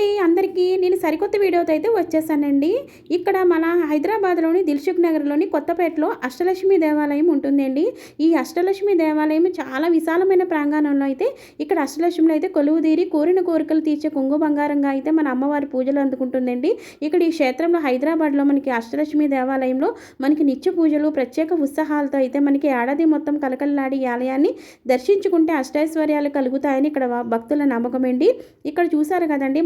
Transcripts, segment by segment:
అండి అందరికీ నేను సరికొత్త వీడియోతో అయితే వచ్చేసానండి. ఇక్కడ మన హైదరాబాద్లోని దిల్సుఖ్ నగర్లోని కొత్తపేటలో అష్టలక్ష్మి దేవాలయం ఉంటుందండి. ఈ అష్టలక్ష్మి దేవాలయం చాలా విశాలమైన ప్రాంగణంలో అయితే ఇక్కడ అష్టలక్ష్మిలు అయితే కొలువుదీరి కోరిన కోరికలు తీర్చే కొంగు బంగారంగా అయితే మన అమ్మవారి పూజలు అందుకుంటుందండి. ఇక్కడ ఈ క్షేత్రంలో హైదరాబాద్లో మనకి అష్టలక్ష్మి దేవాలయంలో మనకి నిత్య పూజలు ప్రత్యేక ఉత్సాహాలతో అయితే మనకి ఏడాది మొత్తం కలకలలాడి ఈ ఆలయాన్ని దర్శించుకుంటే అష్టైశ్వర్యాలు కలుగుతాయని ఇక్కడ భక్తుల నమ్మకం అండి. ఇక్కడ చూసారు కదండి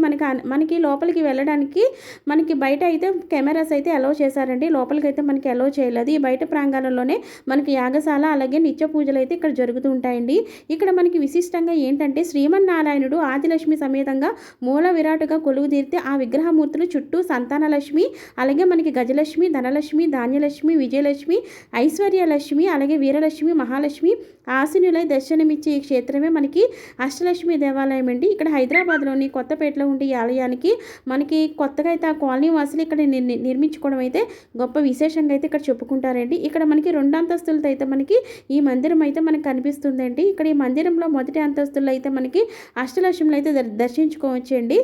మనకి లోపలికి వెళ్ళడానికి మనకి బయట అయితే కెమెరాస్ అయితే అలౌ చేశారండి. లోపలికి అయితే మనకి అలౌ చేయలేదు. ఈ బయట ప్రాంగణంలోనే మనకి యాగశాల అలాగే నిత్య పూజలు అయితే ఇక్కడ జరుగుతూ ఉంటాయండి. ఇక్కడ మనకి విశిష్టంగా ఏంటంటే శ్రీమన్నారాయణుడు ఆదిలక్ష్మి సమేతంగా మూల విరాటుగా కొలువుదీరితే ఆ విగ్రహమూర్తులు చుట్టూ సంతానలక్ష్మి అలాగే మనకి గజలక్ష్మి ధనలక్ష్మి ధాన్యలక్ష్మి విజయలక్ష్మి ఐశ్వర్యలక్ష్మి అలాగే వీరలక్ష్మి మహాలక్ష్మి ఆశీనులై దర్శనమిచ్చే ఈ క్షేత్రమే మనకి అష్టలక్ష్మి దేవాలయం అండి. ఇక్కడ హైదరాబాద్లోని కొత్తపేటలో ఉండే ఈ ఆలయానికి మనకి కొత్తగా అయితే ఆ కాలనీ వాసులు ఇక్కడ నిర్మించుకోవడం అయితే గొప్ప విశేషంగా అయితే ఇక్కడ చెప్పుకుంటారండి. ఇక్కడ మనకి 2 అంతస్తులతో అయితే మనకి ఈ మందిరం అయితే మనకు కనిపిస్తుందండి. ఇక్కడ ఈ మందిరంలో మొదటి అంతస్తుల్లో అయితే మనకి అష్టలక్ష్ములు అయితే దర్శించుకోవచ్చండి.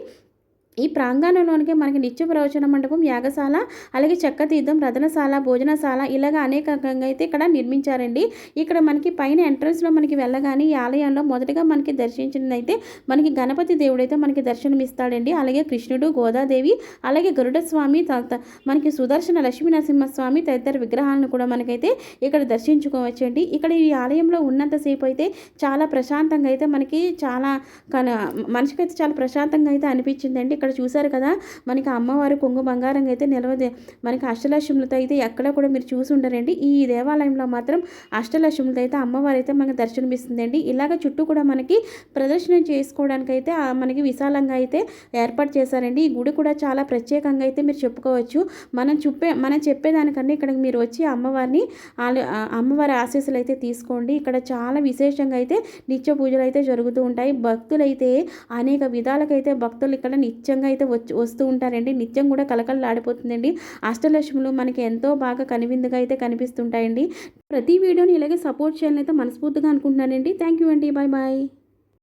ఈ ప్రాంగణంలోనికి మనకి నిత్య ప్రవచన మండపం యాగశాల అలాగే చెక్కతీర్థం రథనశాల భోజనశాల ఇలాగ అనేక రకంగా అయితే ఇక్కడ నిర్మించారండి. ఇక్కడ మనకి పైన ఎంట్రన్స్లో మనకి వెళ్ళగానే ఈ ఆలయంలో మొదటగా మనకి దర్శించినదైతే మనకి గణపతి దేవుడైతే మనకి దర్శనమిస్తాడండి. అలాగే కృష్ణుడు గోదాదేవి అలాగే గరుడ స్వామి మనకి సుదర్శన లక్ష్మీ నరసింహస్వామి తదితర విగ్రహాలను కూడా మనకైతే ఇక్కడ దర్శించుకోవచ్చండి. ఇక్కడ ఈ ఆలయంలో ఉన్నంతసేపు అయితే చాలా ప్రశాంతంగా అయితే మనకి చాలా మనిషికైతే చాలా ప్రశాంతంగా అయితే అనిపించిందండి. ఇక్కడ చూసారు కదా మనకి అమ్మవారు కొంగు బంగారంగా అయితే నిలవదే మనకి అష్టలక్ష్ములతో అయితే ఎక్కడ కూడా మీరు చూసి ఉండరండి. ఈ దేవాలయంలో మాత్రం అష్టలక్ష్ములతో అయితే అమ్మవారు అయితే మనకి దర్శనమిస్తుందండి. ఇలాగ చుట్టూ కూడా మనకి ప్రదర్శన చేసుకోవడానికి అయితే మనకి విశాలంగా అయితే ఏర్పాటు చేశారండి. ఈ గుడి కూడా చాలా ప్రత్యేకంగా అయితే మీరు చెప్పుకోవచ్చు. మనం చెప్పేదానికన్నా ఇక్కడ మీరు వచ్చి అమ్మవారి ఆశీస్సులు అయితే తీసుకోండి. ఇక్కడ చాలా విశేషంగా అయితే నిత్య పూజలు అయితే జరుగుతూ ఉంటాయి. భక్తులైతే అనేక విధాలకైతే భక్తులు ఇక్కడ నిత్యంగా అయితే వస్తూ ఉంటారండి. నిత్యం కూడా కలకలలాడిపోతుందండి. అష్టలక్ష్ములు మనకి ఎంతో బాగా కనువిందుగా అయితే కనిపిస్తుంటాయండి. ప్రతి వీడియోని ఇలాగే సపోర్ట్ చేయాలని అయితే మనస్ఫూర్తిగా అనుకుంటున్నానండి. థ్యాంక్ యూ అండి. Bye bye.